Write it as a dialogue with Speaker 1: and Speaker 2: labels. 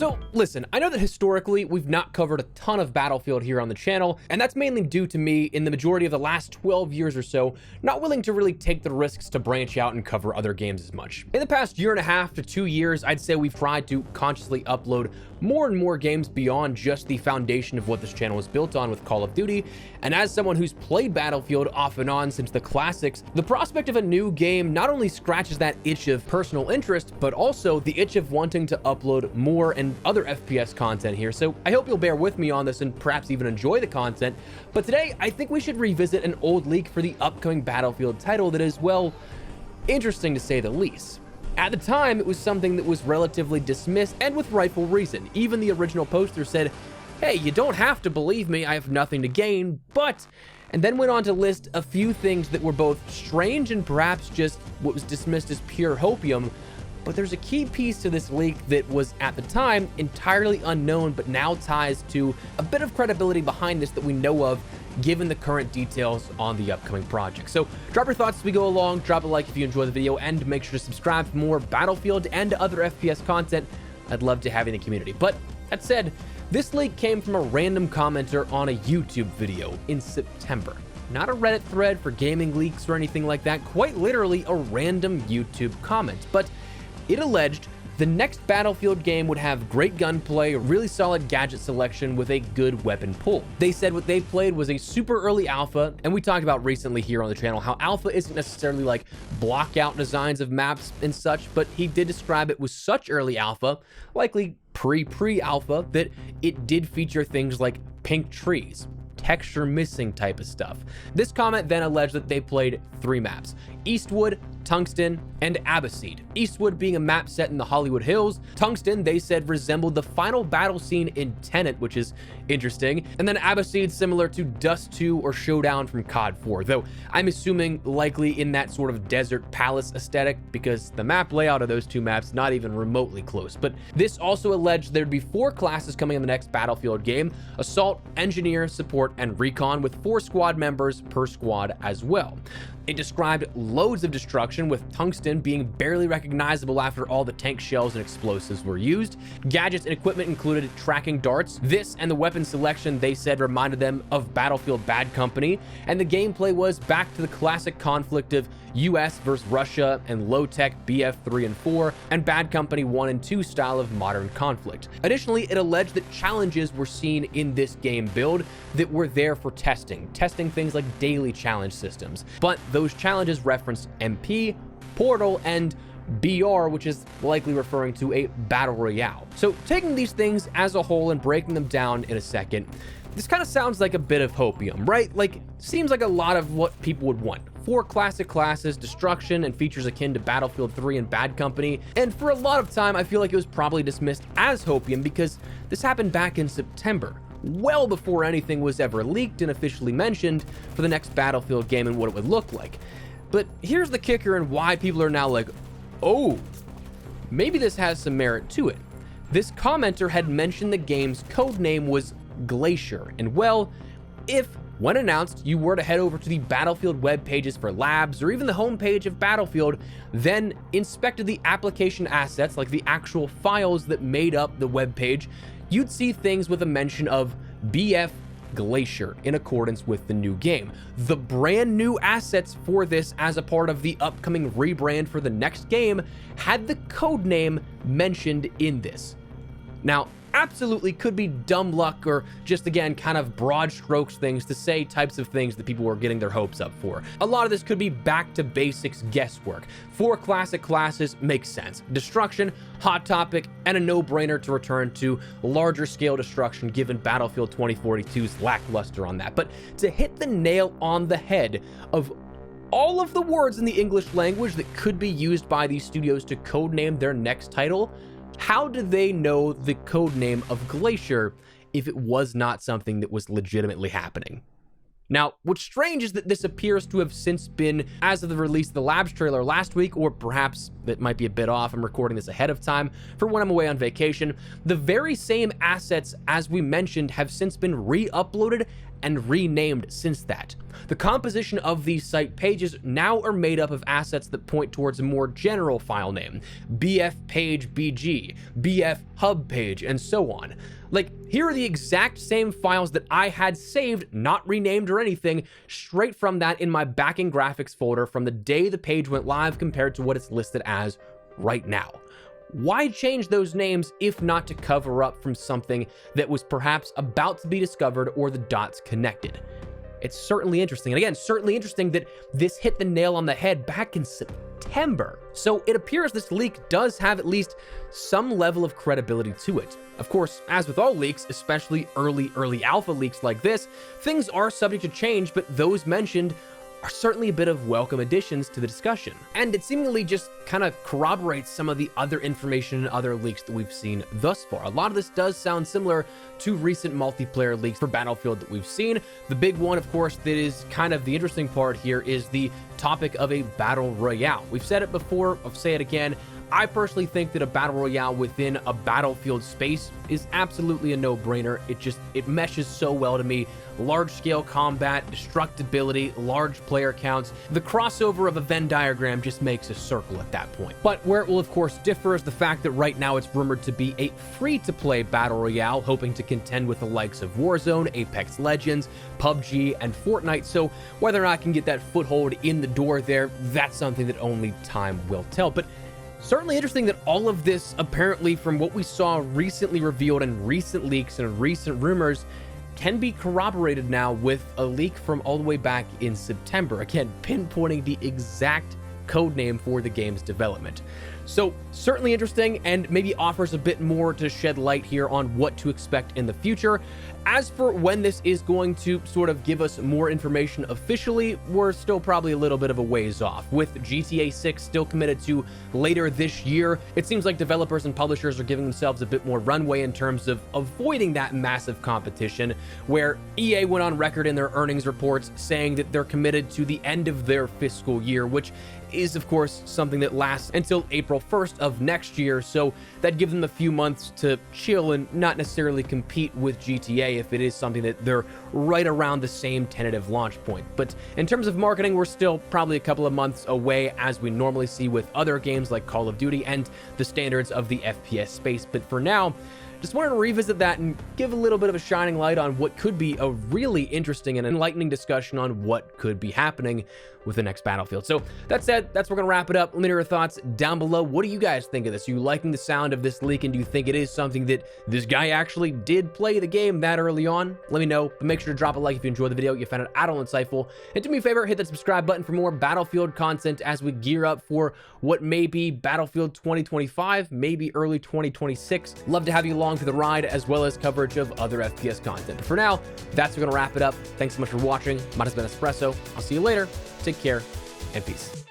Speaker 1: So listen, I know that historically we've not covered a ton of Battlefield here on the channel, and that's mainly due to me in the majority of the last 12 years or so not willing to really take the risks to branch out and cover other games as much. In the past year and a half to 2 years, I'd say we've tried to consciously upload more and more games beyond just the foundation of what this channel is built on with Call of Duty, and as someone who's played Battlefield off and on since the classics, the prospect of a new game not only scratches that itch of personal interest, but also the itch of wanting to upload more and other FPS content here. So I hope you'll bear with me on this and perhaps even enjoy the content. But today, I think we should revisit an old leak for the upcoming Battlefield title that is, well, interesting to say the least. At the time, it was something that was relatively dismissed, and with rightful reason. Even the original poster said, hey, you don't have to believe me, I have nothing to gain, but... and then went on to list a few things that were both strange and perhaps just what was dismissed as pure hopium. But there's a key piece to this leak that was, at the time, entirely unknown, but now ties to a bit of credibility behind this that we know of, given the current details on the upcoming project. So drop your thoughts as we go along, drop a like if you enjoy the video, and make sure to subscribe for more Battlefield and other FPS content. I'd love to have you in the community. But that said, this leak came from a random commenter on a YouTube video in September. Not a Reddit thread for gaming leaks or anything like that, quite literally a random YouTube comment. But it alleged the next Battlefield game would have great gunplay, really solid gadget selection with a good weapon pool. They said what they played was a super early alpha, and we talked about recently here on the channel how alpha isn't necessarily like block out designs of maps and such, but he did describe it was such early alpha, likely pre-alpha, that it did feature things like pink trees, texture missing type of stuff. This comment then alleged that they played 3 maps: Eastwood, Tungsten, and Abbasid. Eastwood being a map set in the Hollywood Hills. Tungsten, they said, resembled the final battle scene in Tenet, which is interesting. And then Abbasid similar to Dust 2 or Showdown from COD 4, though I'm assuming likely in that sort of desert palace aesthetic, because the map layout of those 2 maps not even remotely close. But this also alleged there'd be 4 classes coming in the next Battlefield game: Assault, Engineer, Support, and Recon, with 4 squad members per squad as well. It described loads of destruction, with Tungsten being barely recognizable after all the tank shells and explosives were used. Gadgets and equipment included tracking darts. This and the weapon selection, they said, reminded them of Battlefield Bad Company, and the gameplay was back to the classic conflict of US versus Russia and low-tech BF3 and 4 and Bad Company 1 and 2 style of modern conflict. Additionally, it alleged that challenges were seen in this game build that were there for testing things like daily challenge systems. But those challenges referenced MP, Portal, and BR, which is likely referring to a battle royale. So taking these things as a whole and breaking them down in a second, this kind of sounds like a bit of hopium, right? Like, seems like a lot of what people would want. 4 classic classes, destruction, and features akin to Battlefield 3 and Bad Company. And for a lot of time, I feel like it was probably dismissed as hopium because this happened back in September, well before anything was ever leaked and officially mentioned for the next Battlefield game and what it would look like. But here's the kicker and why people are now like, oh, maybe this has some merit to it. This commenter had mentioned the game's codename was Glacier, and well, if when announced you were to head over to the Battlefield web pages for labs or even the homepage of Battlefield, then inspected the application assets, like the actual files that made up the web page, you'd see things with a mention of BF Glacier in accordance with the new game. The brand new assets for this as a part of the upcoming rebrand for the next game had the codename mentioned in this. Now, absolutely could be dumb luck or just, again, kind of broad strokes things to say types of things that people were getting their hopes up for. A lot of this could be back to basics guesswork. 4 classic classes makes sense. Destruction, hot topic, and a no-brainer to return to larger scale destruction given Battlefield 2042's lackluster on that. But to hit the nail on the head of all of the words in the English language that could be used by these studios to codename their next title, how do they know the codename of Glacier if it was not something that was legitimately happening? Now, what's strange is that this appears to have since been, as of the release of the Labs trailer last week, or perhaps that might be a bit off, I'm recording this ahead of time for when I'm away on vacation, the very same assets as we mentioned have since been re-uploaded and renamed since that. The composition of these site pages now are made up of assets that point towards a more general file name, BF page BG, BF hub page, and so on. Like, here are the exact same files that I had saved, not renamed or anything, straight from that in my backing graphics folder from the day the page went live compared to what it's listed as right now. Why change those names if not to cover up from something that was perhaps about to be discovered or the dots connected? It's certainly interesting. And again, certainly interesting that this hit the nail on the head back in September. So it appears this leak does have at least some level of credibility to it. Of course, as with all leaks, especially early alpha leaks like this, things are subject to change, but those mentioned are certainly a bit of welcome additions to the discussion. And it seemingly just kind of corroborates some of the other information and other leaks that we've seen thus far. A lot of this does sound similar to recent multiplayer leaks for Battlefield that we've seen. The big one, of course, that is kind of the interesting part here is the topic of a battle royale. We've said it before, I'll say it again. I personally think that a battle royale within a Battlefield space is absolutely a no-brainer. It meshes so well to me. Large-scale combat, destructibility, large player counts. The crossover of a Venn diagram just makes a circle at that point. But where it will of course differ is the fact that right now it's rumored to be a free-to-play battle royale, hoping to contend with the likes of Warzone, Apex Legends, PUBG, and Fortnite. So whether or not I can get that foothold in the door there, that's something that only time will tell. But certainly interesting that all of this, apparently from what we saw recently revealed in recent leaks and recent rumors, can be corroborated now with a leak from all the way back in September. Again, pinpointing the exact code name for the game's development. So certainly interesting, and maybe offers a bit more to shed light here on what to expect in the future. As for when this is going to sort of give us more information officially, we're still probably a little bit of a ways off. With GTA 6 still committed to later this year, it seems like developers and publishers are giving themselves a bit more runway in terms of avoiding that massive competition, where EA went on record in their earnings reports saying that they're committed to the end of their fiscal year, which is of course something that lasts until April 1st of next year, so that'd give them a few months to chill and not necessarily compete with GTA if it is something that they're right around the same tentative launch point. But in terms of marketing, we're still probably a couple of months away, as we normally see with other games like Call of Duty and the standards of the FPS space. But for now, just wanted to revisit that and give a little bit of a shining light on what could be a really interesting and enlightening discussion on what could be happening with the next Battlefield. So that said, that's where we're gonna wrap it up. Let me know your thoughts down below. What do you guys think of this? Are you liking the sound of this leak, and do you think it is something that this guy actually did play the game that early on? Let me know, but make sure to drop a like if you enjoyed the video, you found it at all insightful. And do me a favor, hit that subscribe button for more Battlefield content as we gear up for what may be Battlefield 2025, maybe early 2026. Love to have you along for the ride, as well as coverage of other FPS content. But for now, that's where we're gonna wrap it up. Thanks so much for watching. Mine has been Espresso. I'll see you later. Take care and peace.